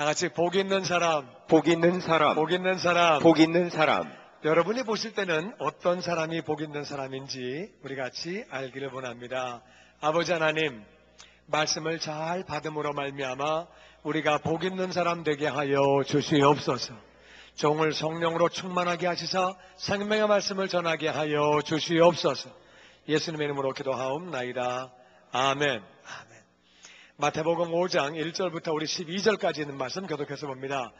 다 같이 복 있는 사람, 복 있는 사람, 복 있는 사람. 복 있는 사람. 여러분이 보실 때는 어떤 사람이 복 있는 사람인지 우리 같이 알기를 원합니다. 아버지 하나님, 말씀을 잘 받음으로 말미암아 우리가 복 있는 사람 되게 하여 주시옵소서. 종을 성령으로 충만하게 하시사 생명의 말씀을 전하게 하여 주시옵소서. 예수님의 이름으로 기도하옵나이다. 아멘. 아멘. 마태복음 5장 1절부터 우리 12절까지 있는 말씀 교독해서 봅니다.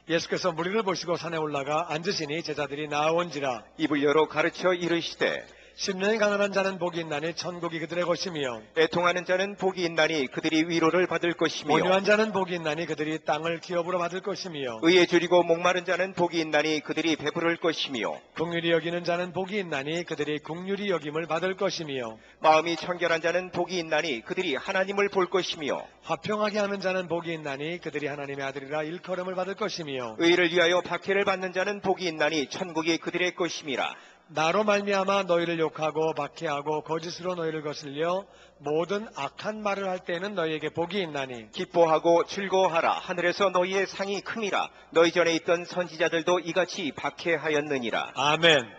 예수께서 무리를 보시고 산에 올라가 앉으시니 제자들이 나온지라. 입을 열어 가르쳐 이르시되 심령이 가난한 자는 복이 있나니 천국이 그들의 것이며, 애통하는 자는 복이 있나니 그들이 위로를 받을 것이며, 온유한 자는 복이 있나니 그들이 땅을 기업으로 받을 것이며, 의에 줄이고 목마른 자는 복이 있나니 그들이 배부를 것이며, 긍휼히 여기는 자는 복이 있나니 그들이 긍휼히 여김을 받을 것이며, 마음이 청결한 자는 복이 있나니 그들이 하나님을 볼 것이며, 화평하게 하는 자는 복이 있나니 그들이 하나님의 아들이라 일컬음을 받을 것이며, 의를 위하여 박해를 받는 자는 복이 있나니 천국이 그들의 것임이라. 나로 말미암아 너희를 욕하고 박해하고 거짓으로 너희를 거슬려 모든 악한 말을 할 때에는 너희에게 복이 있나니 기뻐하고 즐거워하라. 하늘에서 너희의 상이 큼이라. 너희 전에 있던 선지자들도 이같이 박해하였느니라. 아멘.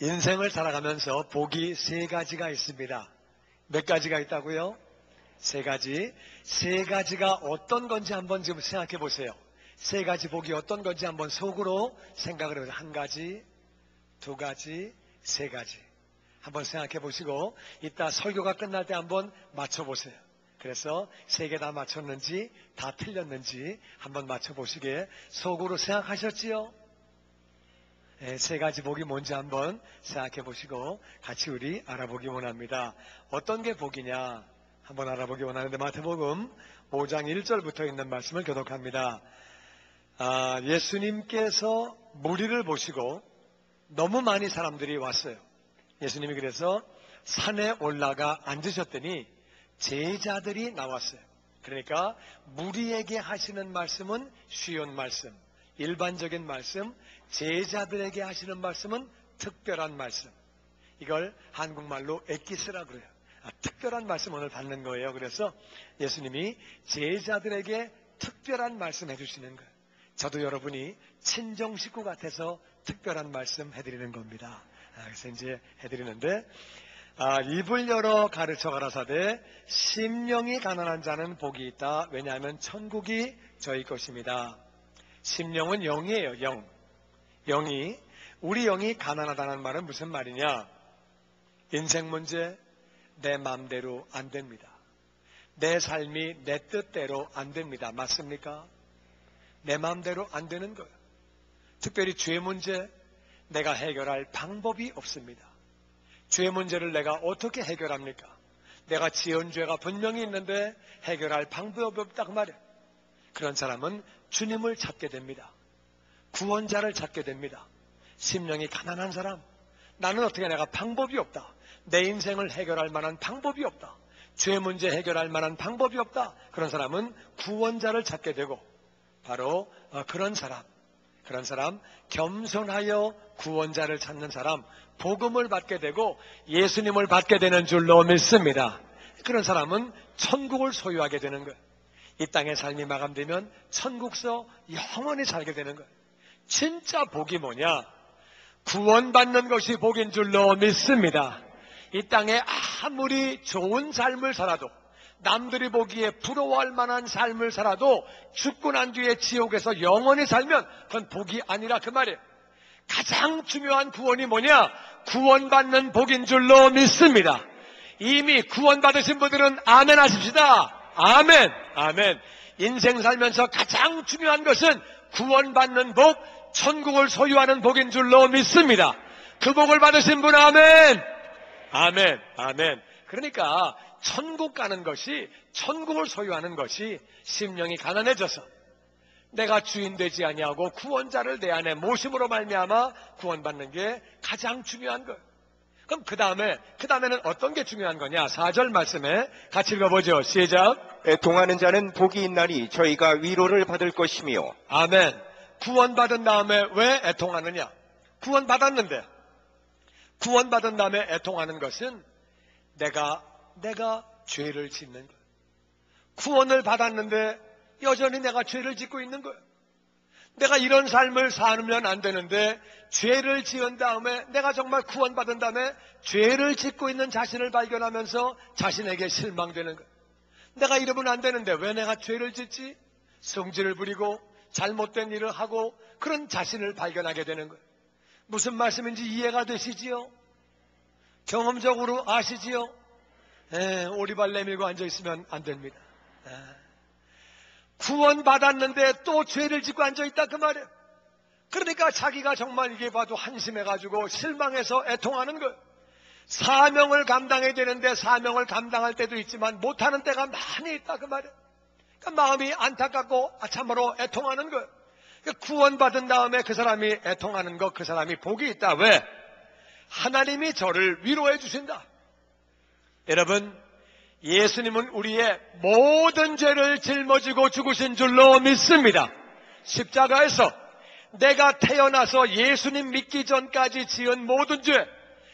인생을 살아가면서 복이 세 가지가 있습니다. 몇 가지가 있다고요? 세 가지. 세 가지가 어떤 건지 한번 지금 생각해 보세요. 세 가지 복이 어떤 건지 한번 속으로 생각을 해보세요. 한 가지, 두 가지, 세 가지. 한번 생각해 보시고 이따 설교가 끝날 때 한번 맞춰보세요. 그래서 세 개 다 맞췄는지 다 틀렸는지 한번 맞춰보시게 속으로 생각하셨지요? 네, 세 가지 복이 뭔지 한번 생각해 보시고 같이 우리 알아보기 원합니다. 어떤 게 복이냐 한번 알아보기 원하는데 마태복음 5장 1절부터 있는 말씀을 교독합니다. 예수님께서 무리를 보시고 너무 많이 사람들이 왔어요. 예수님이 그래서 산에 올라가 앉으셨더니 제자들이 나왔어요. 그러니까 무리에게 하시는 말씀은 쉬운 말씀, 일반적인 말씀, 제자들에게 하시는 말씀은 특별한 말씀. 이걸 한국말로 엑기스라 그래요. 특별한 말씀 오늘 받는 거예요. 그래서 예수님이 제자들에게 특별한 말씀 해주시는 거예요. 저도 여러분이 친정 식구 같아서 특별한 말씀 해드리는 겁니다. 그래서 이제 해드리는데, 입을 열어 가르쳐 가라사대 심령이 가난한 자는 복이 있다. 왜냐하면 천국이 저희 것입니다. 심령은 영이에요. 영. 우리 영이 가난하다는 말은 무슨 말이냐? 인생 문제 내 마음대로 안 됩니다. 내 삶이 내 뜻대로 안 됩니다. 맞습니까? 내 마음대로 안 되는 거예요. 특별히 죄 문제 내가 해결할 방법이 없습니다. 죄 문제를 내가 어떻게 해결합니까? 내가 지은 죄가 분명히 있는데 해결할 방법이 없다 그 말이에요. 그런 사람은 주님을 찾게 됩니다. 구원자를 찾게 됩니다. 심령이 가난한 사람, 나는 어떻게 내가 방법이 없다. 내 인생을 해결할 만한 방법이 없다. 죄 문제 해결할 만한 방법이 없다. 그런 사람은 구원자를 찾게 되고 바로 그런 사람 겸손하여 구원자를 찾는 사람, 복음을 받게 되고 예수님을 받게 되는 줄로 믿습니다. 그런 사람은 천국을 소유하게 되는 거예요. 이 땅의 삶이 마감되면 천국서 영원히 살게 되는 거예요. 진짜 복이 뭐냐? 구원받는 것이 복인 줄로 믿습니다. 이 땅에 아무리 좋은 삶을 살아도 남들이 보기에 부러워할 만한 삶을 살아도 죽고 난 뒤에 지옥에서 영원히 살면 그건 복이 아니라 그 말이에요. 가장 중요한 구원이 뭐냐? 구원받는 복인 줄로 믿습니다. 이미 구원받으신 분들은 아멘 하십시다. 아멘. 아멘. 인생 살면서 가장 중요한 것은 구원받는 복, 천국을 소유하는 복인 줄로 믿습니다. 그 복을 받으신 분 아멘. 아멘. 아멘. 그러니까 천국 가는 것이, 천국을 소유하는 것이 심령이 가난해져서 내가 주인 되지 아니하고 구원자를 내 안에 모심으로 말미암아 구원받는 게 가장 중요한 거예요. 그럼 그 다음에는 어떤 게 중요한 거냐? 4절 말씀에 같이 읽어보죠. 시작. 애통하는 자는 복이 있나니 저희가 위로를 받을 것이며. 아멘. 구원받은 다음에 왜 애통하느냐? 구원받았는데 구원받은 다음에 애통하는 것은 내가 죄를 짓는 거예요. 구원을 받았는데 여전히 내가 죄를 짓고 있는 거예요. 내가 이런 삶을 살면 안 되는데 죄를 지은 다음에 내가 정말 구원받은 다음에 죄를 짓고 있는 자신을 발견하면서 자신에게 실망되는 거예요. 내가 이러면 안 되는데 왜 내가 죄를 짓지? 성질을 부리고 잘못된 일을 하고 그런 자신을 발견하게 되는 거예요. 무슨 말씀인지 이해가 되시지요? 경험적으로 아시지요? 오리발 내밀고 앉아있으면 안 됩니다. 구원받았는데 또 죄를 짓고 앉아있다 그 말이에요. 그러니까 자기가 정말 이게 봐도 한심해가지고 실망해서 애통하는 거예요. 사명을 감당해야 되는데 사명을 감당할 때도 있지만 못하는 때가 많이 있다 그 말이에요. 그러니까 마음이 안타깝고 참으로 애통하는 거예요. 그러니까 구원받은 다음에 그 사람이 애통하는 거, 그 사람이 복이 있다. 왜? 하나님이 저를 위로해 주신다. 여러분, 예수님은 우리의 모든 죄를 짊어지고 죽으신 줄로 믿습니다. 십자가에서 내가 태어나서 예수님 믿기 전까지 지은 모든 죄,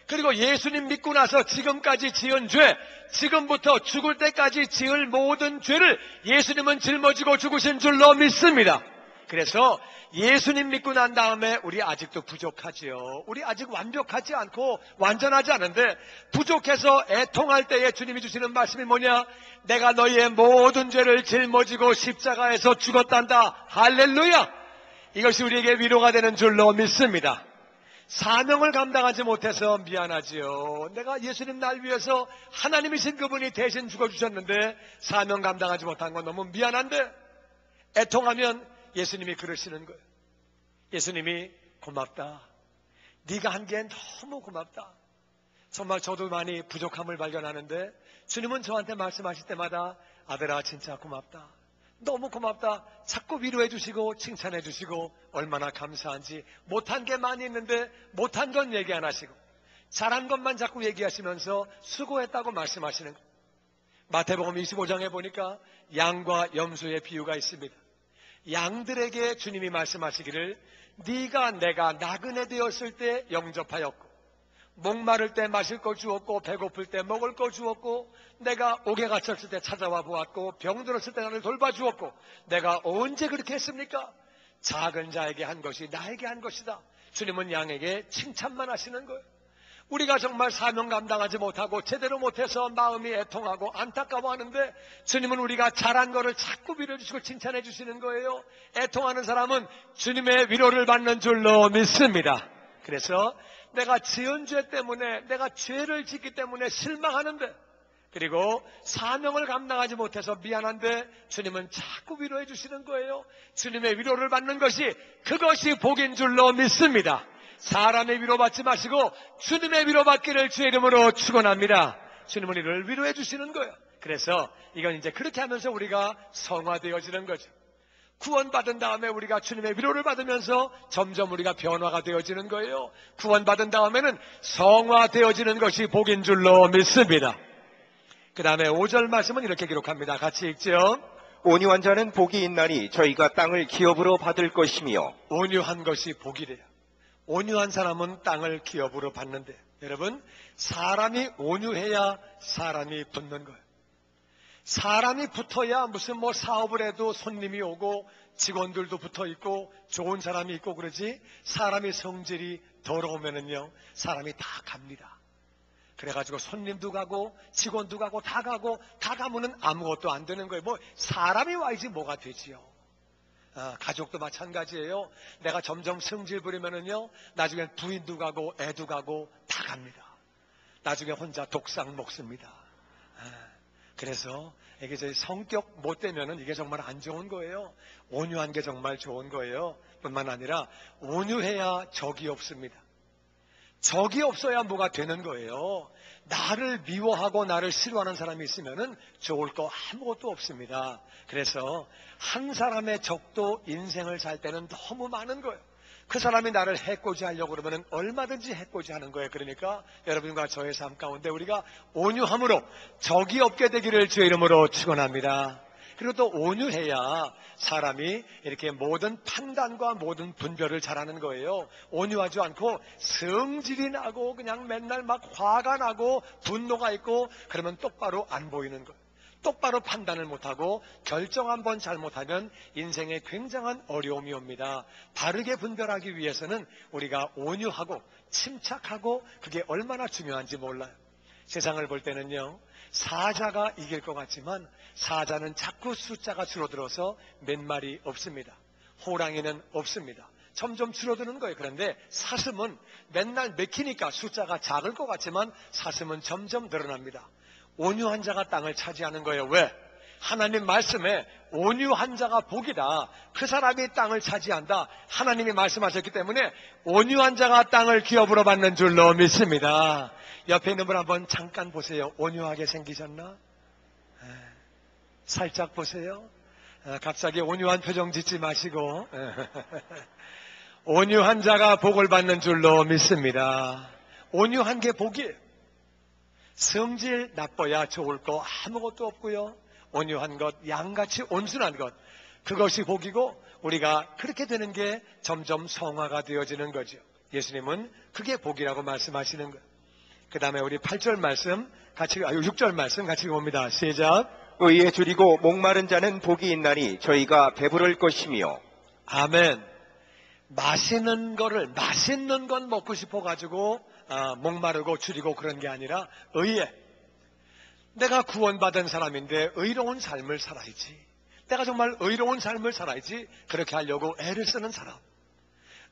그리고 예수님 믿고 나서 지금까지 지은 죄, 지금부터 죽을 때까지 지을 모든 죄를 예수님은 짊어지고 죽으신 줄로 믿습니다. 그래서 예수님 믿고 난 다음에 우리 아직도 부족하지요. 우리 아직 완벽하지 않고 완전하지 않은데 부족해서 애통할 때에 주님이 주시는 말씀이 뭐냐? 내가 너희의 모든 죄를 짊어지고 십자가에서 죽었단다. 할렐루야! 이것이 우리에게 위로가 되는 줄로 믿습니다. 사명을 감당하지 못해서 미안하지요. 내가 예수님 날 위해서 하나님이신 그분이 대신 죽어주셨는데 사명 감당하지 못한 건 너무 미안한데 애통하면 예수님이 그러시는 거예요. 예수님이 고맙다. 네가 한 게 너무 고맙다. 정말 저도 많이 부족함을 발견하는데 주님은 저한테 말씀하실 때마다 아들아 진짜 고맙다. 너무 고맙다. 자꾸 위로해 주시고 칭찬해 주시고 얼마나 감사한지. 못한 게 많이 있는데 못한 건 얘기 안 하시고 잘한 것만 자꾸 얘기하시면서 수고했다고 말씀하시는 거예요. 마태복음 25장에 보니까 양과 염소의 비유가 있습니다. 양들에게 주님이 말씀하시기를 네가 내가 나그네 되었을 때 영접하였고 목마를 때 마실 거 주었고 배고플 때 먹을 거 주었고 내가 옥에 갇혔을 때 찾아와 보았고 병들었을 때 나를 돌봐주었고 내가 언제 그렇게 했습니까? 작은 자에게 한 것이 나에게 한 것이다. 주님은 양에게 칭찬만 하시는 거예요. 우리가 정말 사명 감당하지 못하고 제대로 못해서 마음이 애통하고 안타까워하는데 주님은 우리가 잘한 거를 자꾸 위로해주시고 칭찬해 주시는 거예요. 애통하는 사람은 주님의 위로를 받는 줄로 믿습니다. 그래서 내가 지은 죄 때문에 내가 죄를 짓기 때문에 실망하는데 그리고 사명을 감당하지 못해서 미안한데 주님은 자꾸 위로해 주시는 거예요. 주님의 위로를 받는 것이 그것이 복인 줄로 믿습니다. 사람의 위로받지 마시고 주님의 위로받기를 주의 이름으로 축원합니다. 주님은 이를 위로해 주시는 거예요. 그래서 이건 이제 그렇게 하면서 우리가 성화되어지는 거죠. 구원받은 다음에 우리가 주님의 위로를 받으면서 점점 우리가 변화가 되어지는 거예요. 구원받은 다음에는 성화되어지는 것이 복인 줄로 믿습니다. 그 다음에 5절 말씀은 이렇게 기록합니다. 같이 읽죠. 온유한 자는 복이 있나니 저희가 땅을 기업으로 받을 것이며. 온유한 것이 복이래요. 온유한 사람은 땅을 기업으로 받는데 여러분 사람이 온유해야 사람이 붙는 거예요. 사람이 붙어야 무슨 사업을 해도 손님이 오고 직원들도 붙어 있고 좋은 사람이 있고 그러지 사람이 성질이 더러우면은요 사람이 다 갑니다. 그래가지고 손님도 가고 직원도 가고 다 가면은 아무것도 안 되는 거예요. 사람이 와야지 뭐가 되지요. 가족도 마찬가지예요. 내가 점점 성질 부리면은요 나중엔 부인도 가고 애도 가고 다 갑니다. 나중에 혼자 독상 먹습니다. 그래서 이게 저희 성격 못 되면은 이게 정말 안 좋은 거예요. 온유한 게 정말 좋은 거예요. 뿐만 아니라 온유해야 적이 없습니다. 적이 없어야 뭐가 되는 거예요. 나를 미워하고 나를 싫어하는 사람이 있으면은 좋을 거 아무것도 없습니다. 그래서 한 사람의 적도 인생을 살 때는 너무 많은 거예요. 그 사람이 나를 해코지 하려고 그러면 얼마든지 해코지 하는 거예요. 그러니까 여러분과 저의 삶 가운데 우리가 온유함으로 적이 없게 되기를 주의 이름으로 축원합니다. 그리고 또 온유해야 사람이 이렇게 모든 판단과 모든 분별을 잘하는 거예요. 온유하지 않고 성질이 나고 그냥 맨날 막 화가 나고 분노가 있고 그러면 똑바로 안 보이는 거예요. 똑바로 판단을 못하고 결정 한번 잘못하면 인생에 굉장한 어려움이 옵니다. 바르게 분별하기 위해서는 우리가 온유하고 침착하고 그게 얼마나 중요한지 몰라요. 세상을 볼 때는요, 사자가 이길 것 같지만 사자는 자꾸 숫자가 줄어들어서 몇 마리 없습니다. 호랑이는 없습니다. 점점 줄어드는 거예요. 그런데 사슴은 맨날 맥히니까 숫자가 작을 것 같지만 사슴은 점점 늘어납니다. 온유한 자가 땅을 차지하는 거예요. 왜? 하나님 말씀에 온유한 자가 복이다. 그 사람이 땅을 차지한다. 하나님이 말씀하셨기 때문에 온유한 자가 땅을 기업으로 받는 줄로 믿습니다. 옆에 있는 분 한번 잠깐 보세요. 온유하게 생기셨나? 살짝 보세요. 갑자기 온유한 표정 짓지 마시고 온유한 자가 복을 받는 줄로 믿습니다. 온유한 게 복이에요. 성질 나빠야 좋을 거 아무것도 없고요. 온유한 것, 양같이 온순한 것, 그것이 복이고 우리가 그렇게 되는 게 점점 성화가 되어지는 거죠. 예수님은 그게 복이라고 말씀하시는 거예요. 그 다음에 우리 8절 말씀 같이, 6절 말씀 같이 봅니다. 시작. 의에 줄이고 목마른 자는 복이 있나니 저희가 배부를 것이며. 아멘. 맛있는 건 먹고 싶어가지고 목마르고 줄이고 그런 게 아니라 의에, 내가 구원받은 사람인데 의로운 삶을 살아야지, 내가 정말 의로운 삶을 살아야지, 그렇게 하려고 애를 쓰는 사람,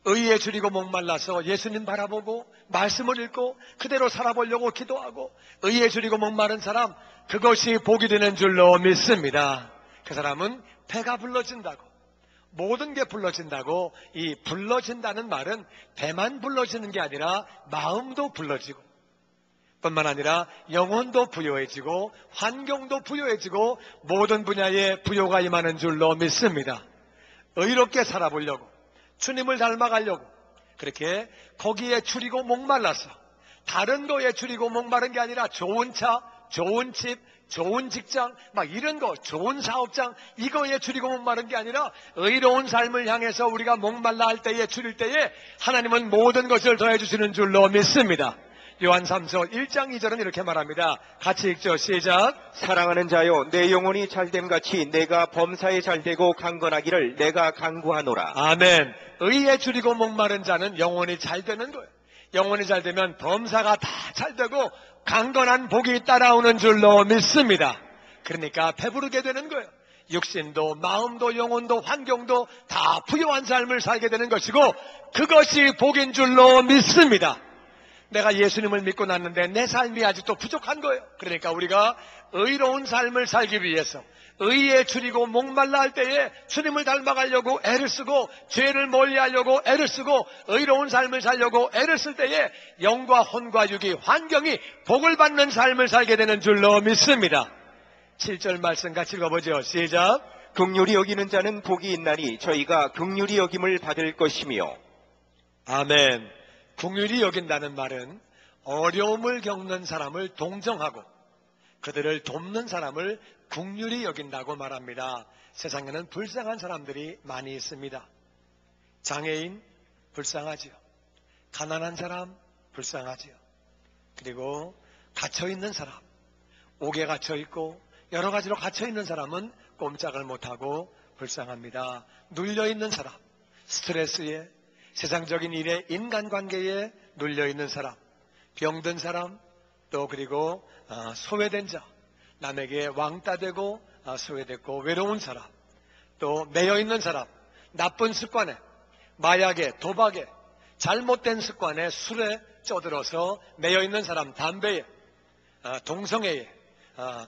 의에 줄이고 목말라서 예수님 바라보고 말씀을 읽고 그대로 살아보려고 기도하고 의에 줄이고 목마른 사람, 그것이 복이 되는 줄로 믿습니다. 그 사람은 배가 불러진다고, 모든 게 불러진다고. 이 불러진다는 말은 배만 불러지는 게 아니라 마음도 불러지고 뿐만 아니라 영혼도 부여해지고 환경도 부여해지고 모든 분야에 부여가 임하는 줄로 믿습니다. 의롭게 살아보려고, 주님을 닮아가려고, 그렇게 거기에 줄이고 목말라서 다른 거에 줄이고 목마른 게 아니라 좋은 차, 좋은 집, 좋은 직장, 막 이런 거, 좋은 사업장, 이거에 줄이고 목마른 게 아니라 의로운 삶을 향해서 우리가 목말라 할 때에, 줄일 때에 하나님은 모든 것을 더해 주시는 줄로 믿습니다. 요한 3서 1장 2절은 이렇게 말합니다. 같이 읽죠. 시작. 사랑하는 자여, 내 영혼이 잘됨같이 내가 범사에 잘되고 강건하기를 내가 간구하노라. 아멘. 의에 줄이고 목마른 자는 영혼이 잘 되는 거예요. 영혼이 잘 되면 범사가 다 잘 되고 강건한 복이 따라오는 줄로 믿습니다. 그러니까 배부르게 되는 거예요. 육신도 마음도 영혼도 환경도 다 부유한 삶을 살게 되는 것이고 그것이 복인 줄로 믿습니다. 내가 예수님을 믿고 났는데 내 삶이 아직도 부족한 거예요. 그러니까 우리가 의로운 삶을 살기 위해서 의에 줄이고 목말라 할 때에 주님을 닮아가려고 애를 쓰고 죄를 멀리하려고 애를 쓰고 의로운 삶을 살려고 애를 쓸 때에 영과 혼과 육이, 환경이 복을 받는 삶을 살게 되는 줄로 믿습니다. 7절 말씀 같이 읽어보죠. 시작. 긍휼히 여기는 자는 복이 있나니 저희가 긍휼히 여김을 받을 것이며. 아멘. 긍휼히 여긴다는 말은 어려움을 겪는 사람을 동정하고 그들을 돕는 사람을 긍휼히 여긴다고 말합니다. 세상에는 불쌍한 사람들이 많이 있습니다. 장애인 불쌍하지요. 가난한 사람 불쌍하지요. 그리고 갇혀있는 사람, 옥에 갇혀있고 여러 가지로 갇혀있는 사람은 꼼짝을 못하고 불쌍합니다. 눌려있는 사람, 스트레스에, 세상적인 일에, 인간관계에 눌려있는 사람, 병든 사람, 또 그리고 소외된 자, 남에게 왕따되고 소외됐고 외로운 사람, 또 매여있는 사람, 나쁜 습관에, 마약에, 도박에, 잘못된 습관에, 술에 쪄들어서 매여있는 사람, 담배에, 동성애에,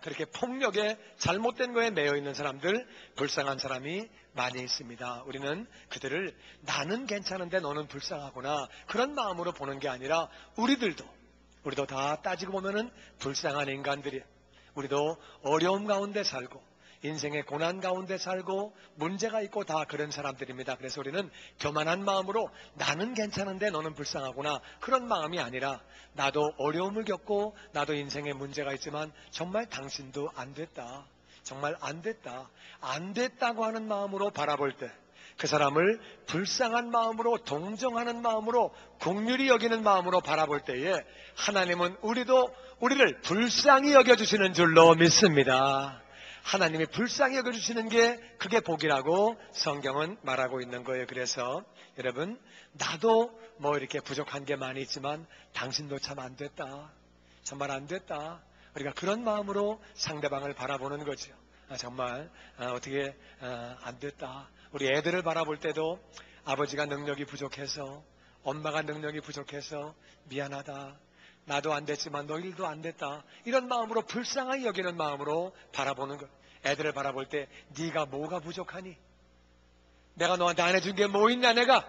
그렇게 폭력에, 잘못된 거에 매여있는 사람들, 불쌍한 사람이 많이 있습니다. 우리는 그들을 나는 괜찮은데 너는 불쌍하구나 그런 마음으로 보는 게 아니라 우리도 다 따지고 보면은 불쌍한 인간들이에요. 우리도 어려움 가운데 살고 인생의 고난 가운데 살고 문제가 있고 다 그런 사람들입니다. 그래서 우리는 교만한 마음으로 나는 괜찮은데 너는 불쌍하구나 그런 마음이 아니라 나도 어려움을 겪고 나도 인생에 문제가 있지만 정말 당신도 안 됐다, 정말 안 됐다, 안 됐다고 하는 마음으로 바라볼 때 그 사람을 불쌍한 마음으로, 동정하는 마음으로, 긍휼히 여기는 마음으로 바라볼 때에 하나님은 우리를 불쌍히 여겨주시는 줄로 믿습니다. 하나님이 불쌍히 여겨주시는 게 그게 복이라고 성경은 말하고 있는 거예요. 그래서 여러분, 나도 뭐 이렇게 부족한 게 많이 있지만 당신도 참 안 됐다, 정말 안 됐다, 우리가 그런 마음으로 상대방을 바라보는 거죠. 정말 어떻게 안 됐다. 우리 애들을 바라볼 때도 아버지가 능력이 부족해서, 엄마가 능력이 부족해서 미안하다, 나도 안 됐지만 너희들도 안 됐다, 이런 마음으로 불쌍하게 여기는 마음으로 바라보는 것. 애들을 바라볼 때 네가 뭐가 부족하니? 내가 너한테 안 해준 게 뭐 있냐 내가?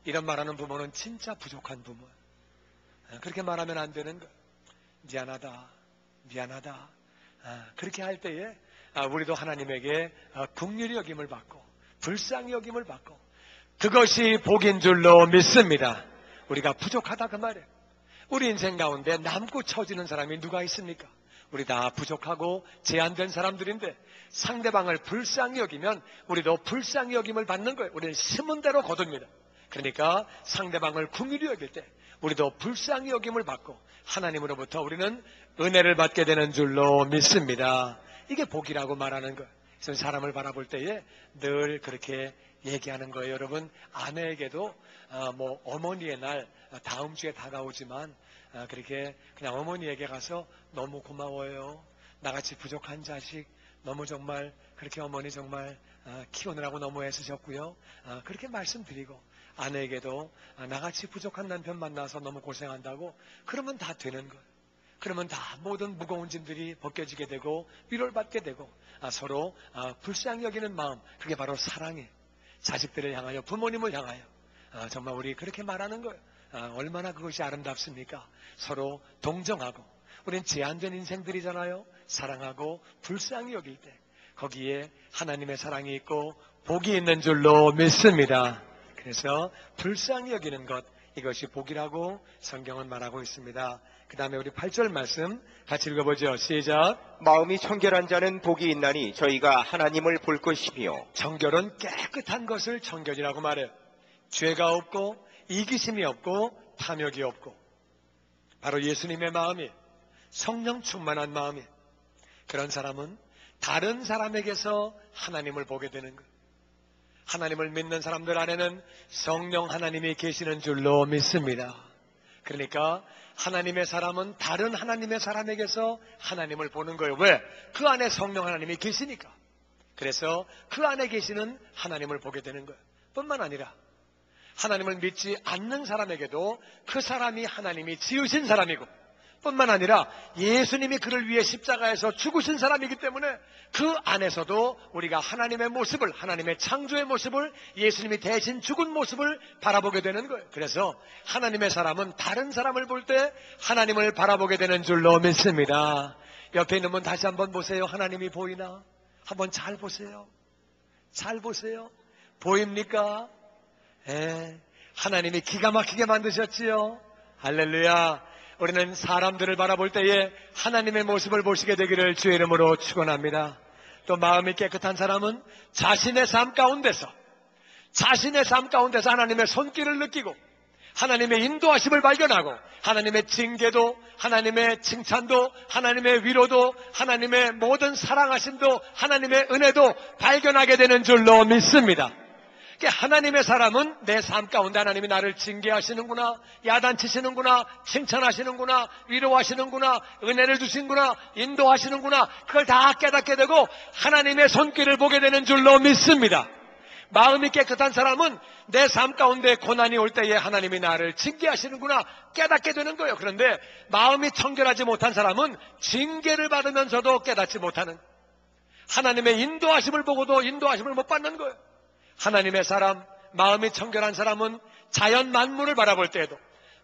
이런 말하는 부모는 진짜 부족한 부모. 그렇게 말하면 안 되는 것. 미안하다, 미안하다. 그렇게 할 때에 우리도 하나님에게 긍휼히 여김을 받고 불쌍히 여김을 받고, 그것이 복인 줄로 믿습니다. 우리가 부족하다 그 말이에요. 우리 인생 가운데 남고 처지는 사람이 누가 있습니까? 우리 다 부족하고 제한된 사람들인데 상대방을 불쌍히 여기면 우리도 불쌍히 여김을 받는 거예요. 우리는 심은 대로 거둡니다. 그러니까 상대방을 긍휼히 여길 때 우리도 불쌍히 여김을 받고 하나님으로부터 우리는 은혜를 받게 되는 줄로 믿습니다. 이게 복이라고 말하는 거예요. 그래서 사람을 바라볼 때에 늘 그렇게 얘기하는 거예요. 여러분, 아내에게도 뭐 어머니의 날 다음 주에 다가오지만 그렇게 그냥 어머니에게 가서 너무 고마워요, 나같이 부족한 자식 너무 정말 그렇게 어머니 정말 키우느라고 너무 애쓰셨고요, 그렇게 말씀드리고, 아내에게도 나같이 부족한 남편 만나서 너무 고생한다고, 그러면 다 되는 거예요. 그러면 다 모든 무거운 짐들이 벗겨지게 되고 위로를 받게 되고 서로 불쌍히 여기는 마음, 그게 바로 사랑이에요. 자식들을 향하여, 부모님을 향하여 정말 우리 그렇게 말하는 거예요. 얼마나 그것이 아름답습니까? 서로 동정하고, 우린 제한된 인생들이잖아요. 사랑하고 불쌍히 여길 때 거기에 하나님의 사랑이 있고 복이 있는 줄로 믿습니다. 그래서 불쌍히 여기는 것, 이것이 복이라고 성경은 말하고 있습니다. 그 다음에 우리 8절 말씀 같이 읽어보죠. 시작. 마음이 청결한 자는 복이 있나니 저희가 하나님을 볼 것이며. 청결은 깨끗한 것을 청결이라고 말해요. 죄가 없고 이기심이 없고 탐욕이 없고, 바로 예수님의 마음이, 성령 충만한 마음이, 그런 사람은 다른 사람에게서 하나님을 보게 되는 거예요. 하나님을 믿는 사람들 안에는 성령 하나님이 계시는 줄로 믿습니다. 그러니까 하나님의 사람은 다른 하나님의 사람에게서 하나님을 보는 거예요. 왜? 그 안에 성령 하나님이 계시니까. 그래서 그 안에 계시는 하나님을 보게 되는 거예요. 뿐만 아니라 하나님을 믿지 않는 사람에게도 그 사람이 하나님이 지으신 사람이고, 뿐만 아니라 예수님이 그를 위해 십자가에서 죽으신 사람이기 때문에 그 안에서도 우리가 하나님의 모습을, 하나님의 창조의 모습을, 예수님이 대신 죽은 모습을 바라보게 되는 거예요. 그래서 하나님의 사람은 다른 사람을 볼 때 하나님을 바라보게 되는 줄로 믿습니다. 옆에 있는 분 다시 한번 보세요. 하나님이 보이나? 한번 잘 보세요. 잘 보세요. 보입니까? 하나님이 기가 막히게 만드셨지요. 할렐루야. 우리는 사람들을 바라볼 때에 하나님의 모습을 보시게 되기를 주의 이름으로 축원합니다. 또 마음이 깨끗한 사람은 자신의 삶 가운데서 하나님의 손길을 느끼고 하나님의 인도하심을 발견하고 하나님의 징계도, 하나님의 칭찬도, 하나님의 위로도, 하나님의 모든 사랑하심도, 하나님의 은혜도 발견하게 되는 줄로 믿습니다. 하나님의 사람은 내 삶 가운데 하나님이 나를 징계하시는구나, 야단치시는구나, 칭찬하시는구나, 위로하시는구나, 은혜를 주시는구나, 인도하시는구나, 그걸 다 깨닫게 되고 하나님의 손길을 보게 되는 줄로 믿습니다. 마음이 깨끗한 사람은 내 삶 가운데 고난이 올 때에 하나님이 나를 징계하시는구나 깨닫게 되는 거예요. 그런데 마음이 청결하지 못한 사람은 징계를 받으면서도 깨닫지 못하는, 하나님의 인도하심을 보고도 인도하심을 못 받는 거예요. 하나님의 사람, 마음이 청결한 사람은 자연 만물을 바라볼 때에도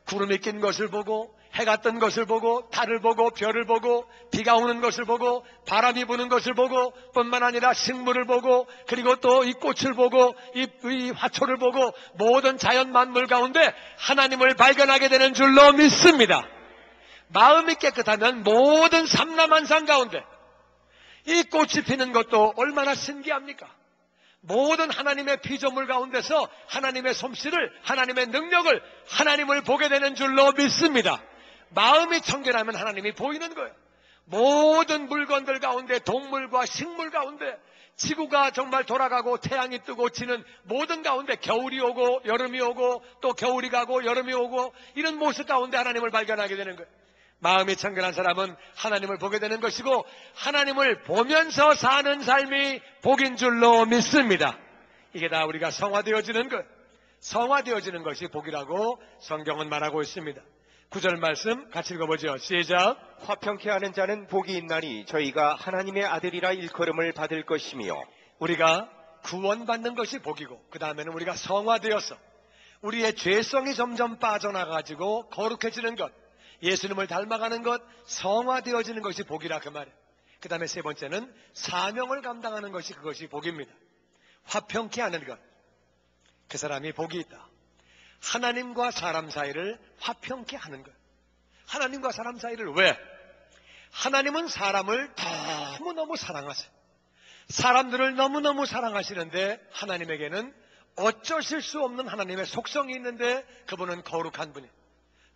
구름이 낀 것을 보고, 해가 뜬 것을 보고, 달을 보고, 별을 보고, 비가 오는 것을 보고, 바람이 부는 것을 보고, 뿐만 아니라 식물을 보고, 그리고 또 이 꽃을 보고, 이 화초를 보고, 모든 자연 만물 가운데 하나님을 발견하게 되는 줄로 믿습니다. 마음이 깨끗하면 모든 삼라만상 가운데 이 꽃이 피는 것도 얼마나 신기합니까? 모든 하나님의 피조물 가운데서 하나님의 솜씨를, 하나님의 능력을, 하나님을 보게 되는 줄로 믿습니다. 마음이 청결하면 하나님이 보이는 거예요. 모든 물건들 가운데, 동물과 식물 가운데, 지구가 정말 돌아가고 태양이 뜨고 지는 모든 가운데 겨울이 오고 여름이 오고 또 겨울이 가고 여름이 오고 이런 모습 가운데 하나님을 발견하게 되는 거예요. 마음이 청결한 사람은 하나님을 보게 되는 것이고 하나님을 보면서 사는 삶이 복인 줄로 믿습니다. 이게 다 우리가 성화되어지는 것, 성화되어지는 것이 복이라고 성경은 말하고 있습니다. 9절 말씀 같이 읽어보죠. 시작. 화평케 하는 자는 복이 있나니 저희가 하나님의 아들이라 일컬음을 받을 것이며. 우리가 구원받는 것이 복이고 그 다음에는 우리가 성화되어서 우리의 죄성이 점점 빠져나가지고 거룩해지는 것, 예수님을 닮아가는 것, 성화되어지는 것이 복이라 그 말이에요. 그 다음에 세 번째는 사명을 감당하는 것이 그것이 복입니다. 화평케 하는 것, 그 사람이 복이 있다. 하나님과 사람 사이를 화평케 하는 것. 하나님과 사람 사이를 왜? 하나님은 사람을 너무너무 사랑하세요. 사람들을 너무너무 사랑하시는데 하나님에게는 어쩌실 수 없는 하나님의 속성이 있는데 그분은 거룩한 분이에요.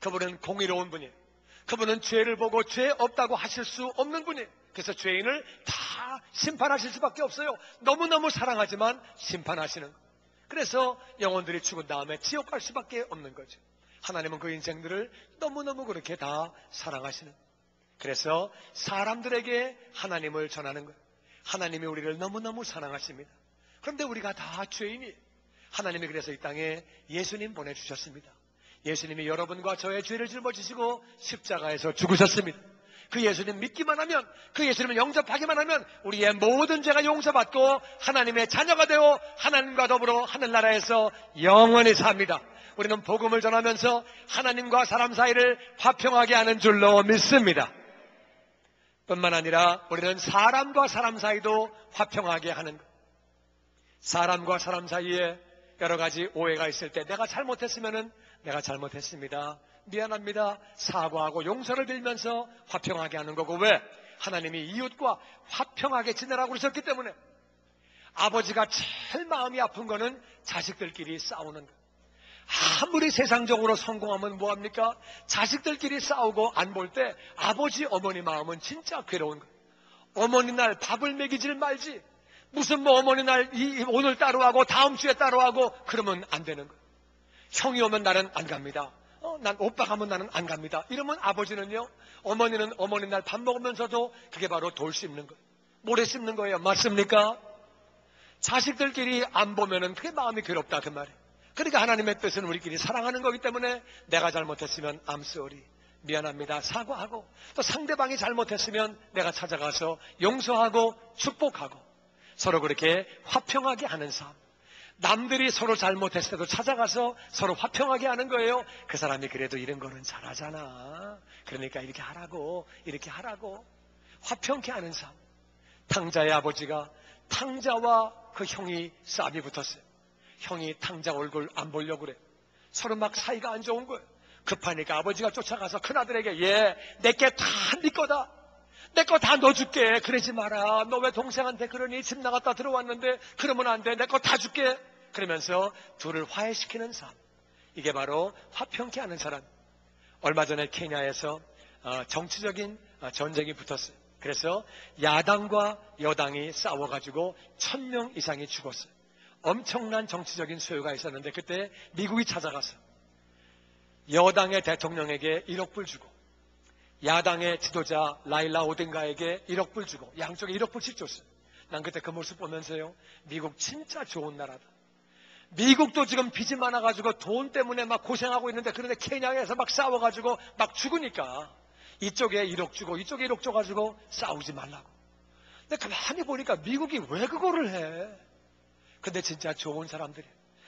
그분은 공의로운 분이에요. 그분은 죄를 보고 죄 없다고 하실 수 없는 분이에요. 그래서 죄인을 다 심판하실 수밖에 없어요. 너무너무 사랑하지만 심판하시는 거예요. 그래서 영혼들이 죽은 다음에 지옥 갈 수밖에 없는 거죠. 하나님은 그 인생들을 너무너무 그렇게 다 사랑하시는 거예요. 그래서 사람들에게 하나님을 전하는 거예요. 하나님이 우리를 너무너무 사랑하십니다. 그런데 우리가 다 죄인이에요. 하나님이 그래서 이 땅에 예수님 보내주셨습니다. 예수님이 여러분과 저의 죄를 짊어지시고 십자가에서 죽으셨습니다. 그 예수님 믿기만 하면, 그 예수님을 영접하기만 하면 우리의 모든 죄가 용서받고 하나님의 자녀가 되어 하나님과 더불어 하늘나라에서 영원히 삽니다. 우리는 복음을 전하면서 하나님과 사람 사이를 화평하게 하는 줄로 믿습니다. 뿐만 아니라 우리는 사람과 사람 사이도 화평하게 하는 것. 사람과 사람 사이에 여러 가지 오해가 있을 때 내가 잘못했으면은 내가 잘못했습니다, 미안합니다, 사과하고 용서를 빌면서 화평하게 하는 거고, 왜? 하나님이 이웃과 화평하게 지내라고 그러셨기 때문에. 아버지가 제일 마음이 아픈 거는 자식들끼리 싸우는 거. 아무리 세상적으로 성공하면 뭐합니까? 자식들끼리 싸우고 안 볼 때 아버지 어머니 마음은 진짜 괴로운 거예요. 어머니 날 밥을 먹이질 말지, 무슨 뭐 어머니 날 오늘 따로 하고 다음 주에 따로 하고 그러면 안 되는 거예요. 형이 오면 나는 안 갑니다. 난 오빠 가면 나는 안 갑니다. 이러면 아버지는요, 어머니는 어머니 날 밥 먹으면서도 그게 바로 돌 씹는 거예요. 모래 씹는 거예요. 맞습니까? 자식들끼리 안 보면은 그게 마음이 괴롭다 그 말이에요. 그러니까 하나님의 뜻은 우리끼리 사랑하는 거기 때문에 내가 잘못했으면 I'm sorry, 미안합니다, 사과하고, 또 상대방이 잘못했으면 내가 찾아가서 용서하고 축복하고 서로 그렇게 화평하게 하는 삶. 남들이 서로 잘못했을 때도 찾아가서 서로 화평하게 하는 거예요. 그 사람이 그래도 이런 거는 잘하잖아, 그러니까 이렇게 하라고, 이렇게 하라고. 화평케 하는 삶. 탕자의 아버지가 탕자와 그 형이 싸움이 붙었어요. 형이 탕자 얼굴 안 보려고 그래. 서로 막 사이가 안 좋은 거예요. 급하니까 아버지가 쫓아가서 큰아들에게, 얘 내게 다 네 거다, 내 거 다 넣어줄게, 그러지 마라, 너 왜 동생한테 그러니, 집 나갔다 들어왔는데 그러면 안 돼, 내 거 다 줄게. 그러면서 둘을 화해시키는 삶. 이게 바로 화평케 하는 사람. 얼마 전에 케냐에서 정치적인 전쟁이 붙었어요. 그래서 야당과 여당이 싸워가지고 1000명 이상이 죽었어요. 엄청난 정치적인 소요가 있었는데 그때 미국이 찾아가서 여당의 대통령에게 1억 불 주고 야당의 지도자 라일라 오딩가에게 1억 불 주고 양쪽에 1억 불씩 줬어요. 난 그때 그 모습 보면서요, 미국 진짜 좋은 나라다. 미국도 지금 빚이 많아가지고 돈 때문에 막 고생하고 있는데, 그런데 케냐에서 막 싸워가지고 막 죽으니까 이쪽에 1억 주고 이쪽에 1억 줘가지고 싸우지 말라고. 근데 가만히 보니까 미국이 왜 그거를 해? 근데 진짜 좋은 사람들이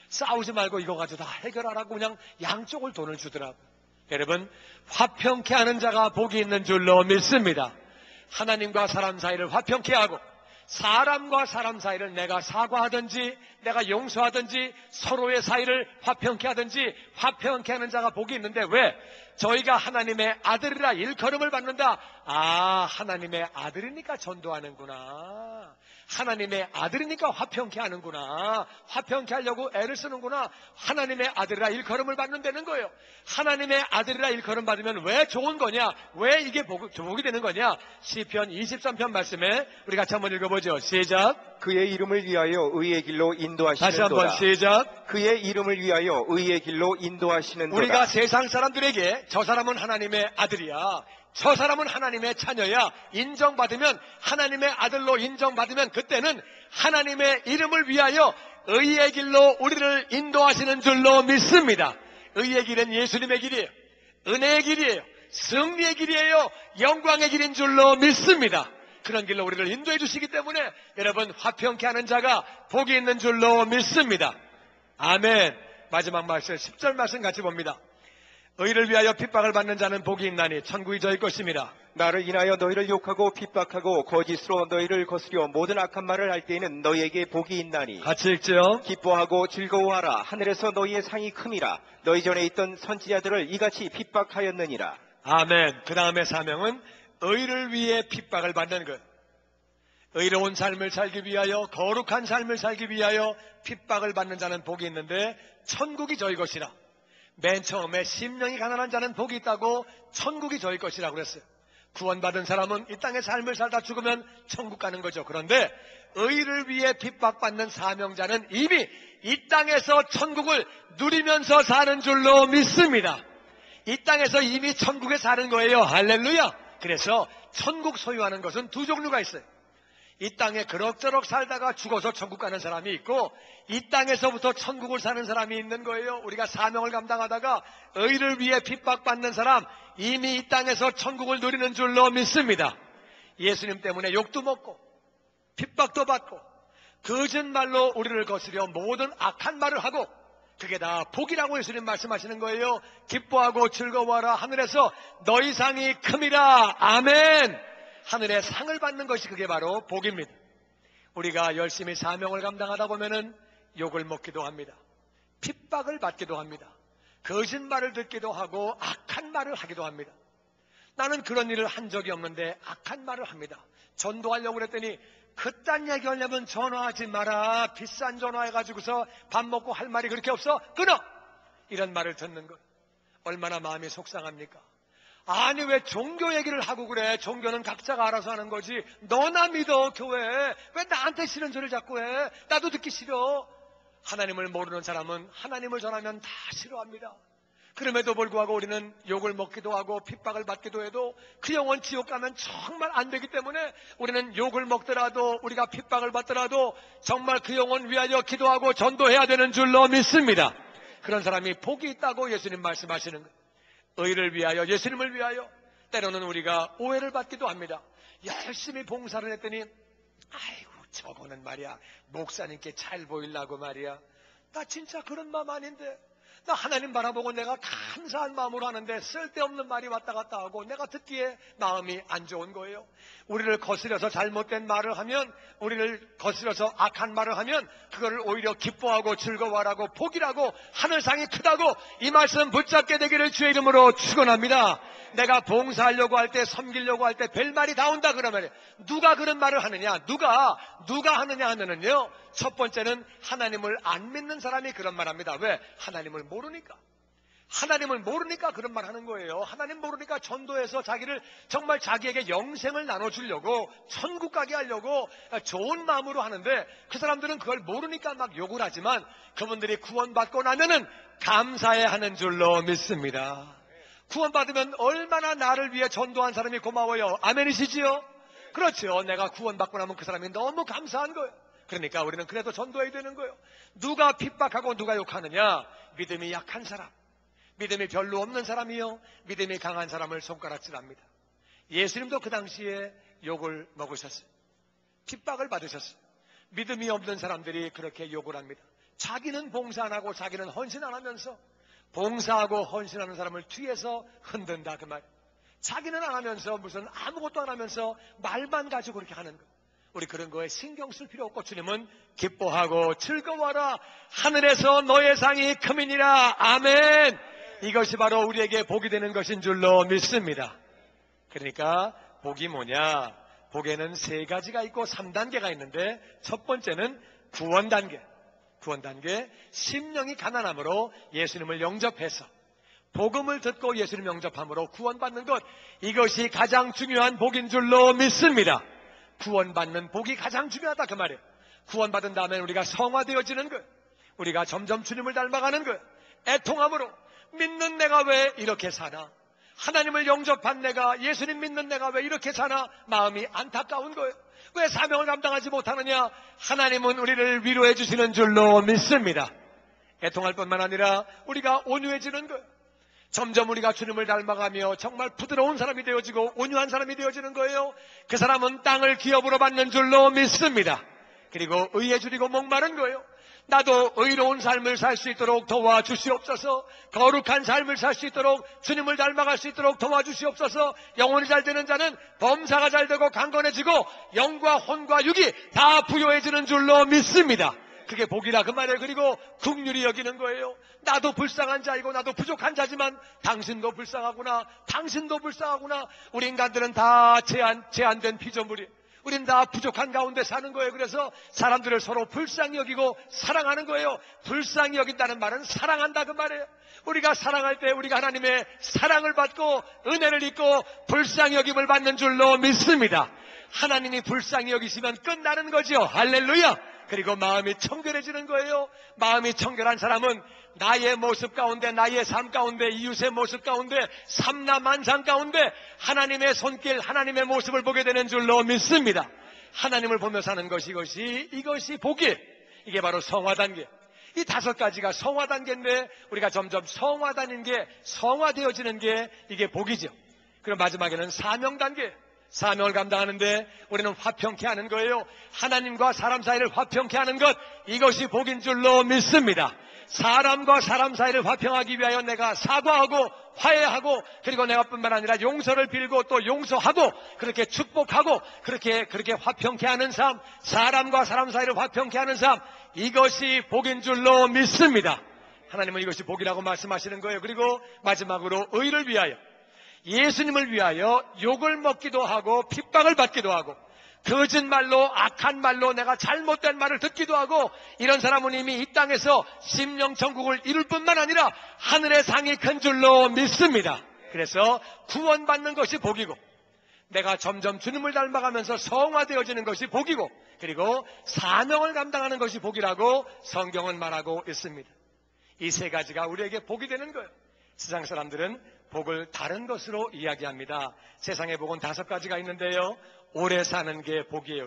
싸우지 말고 이거 가지고 다 해결하라고 그냥 양쪽을 돈을 주더라고요. 여러분, 화평케 하는 자가 복이 있는 줄로 믿습니다. 하나님과 사람 사이를 화평케 하고 사람과 사람 사이를 내가 사과하든지 내가 용서하든지 서로의 사이를 화평케 하든지 화평케 하는 자가 복이 있는데, 왜? 저희가 하나님의 아들이라 일컬음을 받는다. 아, 하나님의 아들이니까 전도하는구나. 하나님의 아들이니까 화평케 하는구나. 화평케 하려고 애를 쓰는구나. 하나님의 아들이라 일컬음을 받는다는 거예요. 하나님의 아들이라 일컬음 받으면 왜 좋은 거냐? 왜 이게 복이 되는 거냐? 시편 23편 말씀에 우리 같이 한번 읽어보죠. 시작. 그의 이름을 위하여 의의 길로 인도하시는도다. 다시 한번 시작. 그의 이름을 위하여 의의 길로 인도하시는도다. 우리가 세상 사람들에게 저 사람은 하나님의 아들이야, 저 사람은 하나님의 자녀야 인정받으면, 하나님의 아들로 인정받으면 그때는 하나님의 이름을 위하여 의의 길로 우리를 인도하시는 줄로 믿습니다. 의의 길은 예수님의 길이에요. 은혜의 길이에요. 승리의 길이에요. 영광의 길인 줄로 믿습니다. 그런 길로 우리를 인도해 주시기 때문에 여러분, 화평케 하는 자가 복이 있는 줄로 믿습니다. 아멘. 마지막 말씀 10절 말씀 같이 봅니다. 의를 위하여 핍박을 받는 자는 복이 있나니 천국이 저희 것입니다. 나를 인하여 너희를 욕하고 핍박하고 거짓으로 너희를 거스려 모든 악한 말을 할 때에는 너희에게 복이 있나니. 같이 읽죠. 기뻐하고 즐거워하라. 하늘에서 너희의 상이 큼이라. 너희 전에 있던 선지자들을 이같이 핍박하였느니라. 아멘. 그 다음에 사명은 의를 위해 핍박을 받는 것. 의로운 삶을 살기 위하여, 거룩한 삶을 살기 위하여 핍박을 받는 자는 복이 있는데 천국이 저희 것이라. 맨 처음에 심령이 가난한 자는 복이 있다고 천국이 저희 것이라고 그랬어요. 구원받은 사람은 이 땅의 삶을 살다 죽으면 천국 가는 거죠. 그런데 의를 위해 핍박받는 사명자는 이미 이 땅에서 천국을 누리면서 사는 줄로 믿습니다. 이 땅에서 이미 천국에 사는 거예요. 할렐루야. 그래서 천국 소유하는 것은 두 종류가 있어요. 이 땅에 그럭저럭 살다가 죽어서 천국 가는 사람이 있고, 이 땅에서부터 천국을 사는 사람이 있는 거예요. 우리가 사명을 감당하다가 의를 위해 핍박받는 사람, 이미 이 땅에서 천국을 누리는 줄로 믿습니다. 예수님 때문에 욕도 먹고 핍박도 받고 거짓말로 우리를 거스려 모든 악한 말을 하고, 그게 다 복이라고 예수님 말씀하시는 거예요. 기뻐하고 즐거워하라. 하늘에서 너희 상이 큼이라. 아멘. 하늘의 상을 받는 것이 그게 바로 복입니다. 우리가 열심히 사명을 감당하다 보면은 욕을 먹기도 합니다. 핍박을 받기도 합니다. 거짓말을 듣기도 하고 악한 말을 하기도 합니다. 나는 그런 일을 한 적이 없는데 악한 말을 합니다. 전도하려고 그랬더니 그딴 얘기하려면 전화하지 마라. 비싼 전화해가지고서 밥 먹고 할 말이 그렇게 없어? 끊어! 이런 말을 듣는 것, 얼마나 마음이 속상합니까? 아니, 왜 종교 얘기를 하고 그래? 종교는 각자가 알아서 하는 거지. 너나 믿어, 교회. 왜 나한테 싫은 소리를 자꾸 해? 나도 듣기 싫어. 하나님을 모르는 사람은 하나님을 전하면 다 싫어합니다. 그럼에도 불구하고 우리는 욕을 먹기도 하고 핍박을 받기도 해도 그 영혼 지옥 가면 정말 안 되기 때문에 우리는 욕을 먹더라도, 우리가 핍박을 받더라도 정말 그 영혼 위하여 기도하고 전도해야 되는 줄로 믿습니다. 그런 사람이 복이 있다고 예수님 말씀하시는 거예요. 의를 위하여, 예수님을 위하여. 때로는 우리가 오해를 받기도 합니다. 열심히 봉사를 했더니 아이고, 저거는 말이야 목사님께 잘 보이려고 말이야. 나 진짜 그런 마음 아닌데. 나 하나님 바라보고 내가 감사한 마음으로 하는데 쓸데없는 말이 왔다 갔다 하고 내가 듣기에 마음이 안 좋은 거예요. 우리를 거스려서 잘못된 말을 하면, 우리를 거스려서 악한 말을 하면 그거를 오히려 기뻐하고 즐거워하라고, 복이라고, 하늘상이 크다고 이 말씀 붙잡게 되기를 주의 이름으로 축원합니다. 내가 봉사하려고 할 때, 섬기려고 할 때 별말이 다 온다 그러면 누가 그런 말을 하느냐? 누가 하느냐 하면은요, 첫 번째는 하나님을 안 믿는 사람이 그런 말 합니다. 왜? 하나님을 모르니까. 하나님을 모르니까 그런 말 하는 거예요. 하나님 모르니까 전도해서 자기를 정말 자기에게 영생을 나눠주려고, 천국 가게 하려고 좋은 마음으로 하는데, 그 사람들은 그걸 모르니까 막 욕을 하지만 그분들이 구원받고 나면은 감사해야 하는 줄로 믿습니다. 구원받으면 얼마나 나를 위해 전도한 사람이 고마워요. 아멘이시지요? 그렇죠. 내가 구원받고 나면 그 사람이 너무 감사한 거예요. 그러니까 우리는 그래도 전도해야 되는 거예요. 누가 핍박하고 누가 욕하느냐? 믿음이 약한 사람, 믿음이 별로 없는 사람이요, 믿음이 강한 사람을 손가락질합니다. 예수님도 그 당시에 욕을 먹으셨어요. 핍박을 받으셨어요. 믿음이 없는 사람들이 그렇게 욕을 합니다. 자기는 봉사 안 하고 자기는 헌신 안 하면서, 봉사하고 헌신하는 사람을 뒤에서 흔든다 그 말. 자기는 안 하면서, 무슨 아무것도 안 하면서 말만 가지고 그렇게 하는 거. 우리 그런 거에 신경 쓸 필요 없고, 주님은 기뻐하고 즐거워하라. 하늘에서 너의 상이 큼이니라. 아멘. 이것이 바로 우리에게 복이 되는 것인 줄로 믿습니다. 그러니까 복이 뭐냐? 복에는 3가지가 있고 3단계가 있는데, 첫 번째는 구원 단계. 구원 단계, 심령이 가난함으로 예수님을 영접해서 복음을 듣고 예수님 영접함으로 구원받는 것, 이것이 가장 중요한 복인 줄로 믿습니다. 구원받는 복이 가장 중요하다 그 말이에요. 구원받은 다음에 우리가 성화되어지는 것, 우리가 점점 주님을 닮아가는 것, 애통함으로 믿는 내가 왜 이렇게 사나, 하나님을 영접한 내가, 예수님 믿는 내가 왜 이렇게 사나, 마음이 안타까운 거예요. 왜 사명을 감당하지 못하느냐? 하나님은 우리를 위로해 주시는 줄로 믿습니다. 애통할 뿐만 아니라 우리가 온유해지는 거예요. 점점 우리가 주님을 닮아가며 정말 부드러운 사람이 되어지고 온유한 사람이 되어지는 거예요. 그 사람은 땅을 기업으로 받는 줄로 믿습니다. 그리고 의에 줄이고 목마른 거예요. 나도 의로운 삶을 살 수 있도록 도와주시옵소서. 거룩한 삶을 살 수 있도록, 주님을 닮아갈 수 있도록 도와주시옵소서. 영혼이 잘 되는 자는 범사가 잘 되고 강건해지고 영과 혼과 육이 다 부요해지는 줄로 믿습니다. 그게 복이라 그 말이에요. 그리고 긍휼히 여기는 거예요. 나도 불쌍한 자이고 나도 부족한 자지만 당신도 불쌍하구나, 당신도 불쌍하구나. 우리 인간들은 다 제한된 피조물이, 우린 다 부족한 가운데 사는 거예요. 그래서 사람들을 서로 불쌍히 여기고 사랑하는 거예요. 불쌍히 여긴다는 말은 사랑한다 그 말이에요. 우리가 사랑할 때 우리가 하나님의 사랑을 받고 은혜를 입고 불쌍히 여김을 받는 줄로 믿습니다. 하나님이 불쌍히 여기시면 끝나는 거죠. 할렐루야. 그리고 마음이 청결해지는 거예요. 마음이 청결한 사람은 나의 모습 가운데, 나의 삶 가운데, 이웃의 모습 가운데, 삼라만상 가운데 하나님의 손길, 하나님의 모습을 보게 되는 줄로 믿습니다. 하나님을 보며 사는 것이 이것이 복이에요. 이게 바로 성화 단계. 이 5가지가 성화 단계인데 우리가 점점 성화되는 게, 성화되어지는 게 이게 복이죠. 그리고 마지막에는 사명 단계. 사명을 감당하는데 우리는 화평케 하는 거예요. 하나님과 사람 사이를 화평케 하는 것, 이것이 복인 줄로 믿습니다. 사람과 사람 사이를 화평하기 위하여 내가 사과하고 화해하고, 그리고 내가 뿐만 아니라 용서를 빌고 또 용서하고 그렇게 축복하고 그렇게 화평케 하는 삶, 사람과 사람 사이를 화평케 하는 삶, 이것이 복인 줄로 믿습니다. 하나님은 이것이 복이라고 말씀하시는 거예요. 그리고 마지막으로 의를 위하여, 예수님을 위하여 욕을 먹기도 하고 핍박을 받기도 하고 거짓말로, 악한 말로, 내가 잘못된 말을 듣기도 하고, 이런 사람은 이미 이 땅에서 심령천국을 이룰 뿐만 아니라 하늘의 상이 큰 줄로 믿습니다. 그래서 구원받는 것이 복이고, 내가 점점 주님을 닮아가면서 성화되어지는 것이 복이고, 그리고 사명을 감당하는 것이 복이라고 성경은 말하고 있습니다. 이 3가지가 우리에게 복이 되는 거예요. 세상 사람들은 복을 다른 것으로 이야기합니다. 세상의 복은 5가지가 있는데요. 오래 사는 게 복이에요.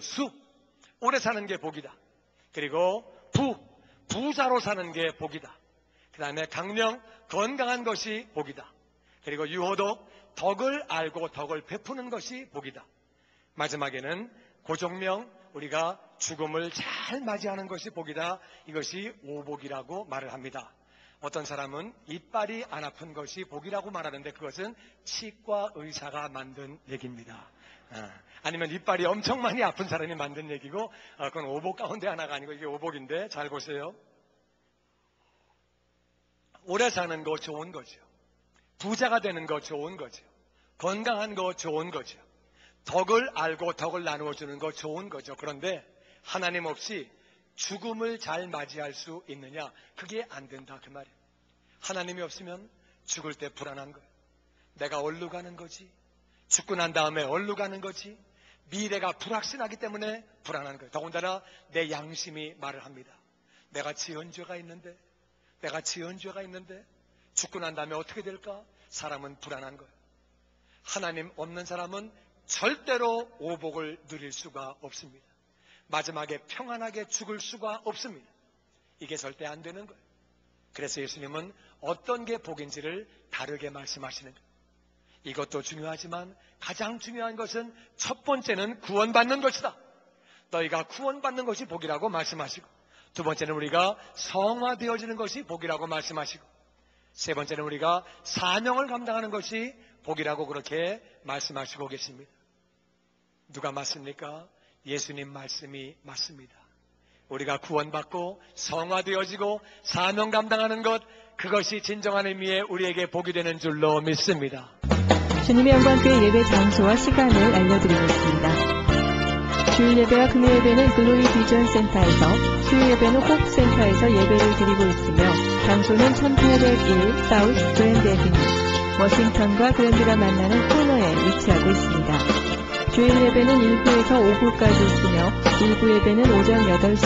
오래 사는 게 복이다. 그리고 부자로 사는 게 복이다. 그 다음에 강령, 건강한 것이 복이다. 그리고 유호독, 덕을 알고 덕을 베푸는 것이 복이다. 마지막에는 고종명, 우리가 죽음을 잘 맞이하는 것이 복이다. 이것이 오복이라고 말을 합니다. 어떤 사람은 이빨이 안 아픈 것이 복이라고 말하는데 그것은 치과 의사가 만든 얘기입니다. 아니면 이빨이 엄청 많이 아픈 사람이 만든 얘기고, 그건 오복 가운데 하나가 아니고 이게 오복인데, 잘 보세요. 오래 사는 거 좋은 거죠. 부자가 되는 거 좋은 거죠. 건강한 거 좋은 거죠. 덕을 알고 덕을 나누어 주는 거 좋은 거죠. 그런데 하나님 없이 죽음을 잘 맞이할 수 있느냐? 그게 안 된다 그 말이에요. 하나님이 없으면 죽을 때 불안한 거예요. 내가 어디로 가는 거지? 죽고 난 다음에 어디로 가는 거지? 미래가 불확실하기 때문에 불안한 거예요. 더군다나 내 양심이 말을 합니다. 내가 지은 죄가 있는데 죽고 난 다음에 어떻게 될까? 사람은 불안한 거예요. 하나님 없는 사람은 절대로 오복을 누릴 수가 없습니다. 마지막에 평안하게 죽을 수가 없습니다. 이게 절대 안 되는 거예요. 그래서 예수님은 어떤 게 복인지를 다르게 말씀하시는 거예요. 이것도 중요하지만 가장 중요한 것은 첫 번째는 구원받는 것이다. 너희가 구원받는 것이 복이라고 말씀하시고, 두 번째는 우리가 성화되어지는 것이 복이라고 말씀하시고, 세 번째는 우리가 사명을 감당하는 것이 복이라고 그렇게 말씀하시고 계십니다. 누가 맞습니까? 예수님 말씀이 맞습니다. 우리가 구원받고 성화되어지고 사명 감당하는 것, 그것이 진정한 의미의 우리에게 복이 되는 줄로 믿습니다. 주님의 영광교회 예배 장소와 시간을 알려드리겠습니다. 주일 예배와 금요 예배는 글로리 비전 센터에서, 수요 예배는 홉 센터에서 예배를 드리고 있으며 장소는 1801 사우스 그랜드 애비뉴, 워싱턴과 그랜드가 만나는 코너에 위치하고 있습니다. 주일 예배는 1부에서 5부까지 있으며 1부 예배는 오전 8시,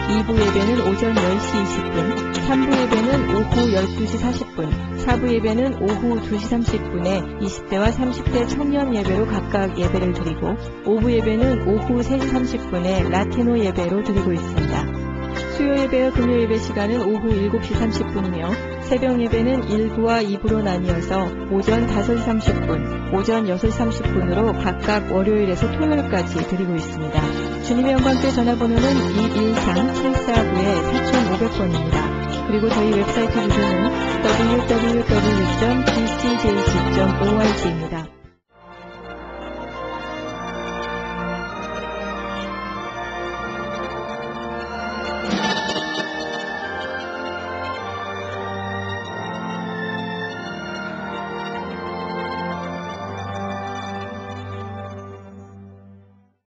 2부 예배는 오전 10시 20분, 3부 예배는 오후 12시 40분, 4부 예배는 오후 2시 30분에 20대와 30대 청년 예배로 각각 예배를 드리고, 5부 예배는 오후 3시 30분에 라티노 예배로 드리고 있습니다. 수요 예배와 금요 예배 시간은 오후 7시 30분이며 새벽 예배는 1부와 2부로 나뉘어서 오전 5시 30분, 오전 6시 30분으로 각각 월요일에서 토요일까지 드리고 있습니다. 주님의 영광교회 전화번호는 213-749-4500번입니다. 그리고 저희 웹사이트 주소는 www.bcjc.org입니다.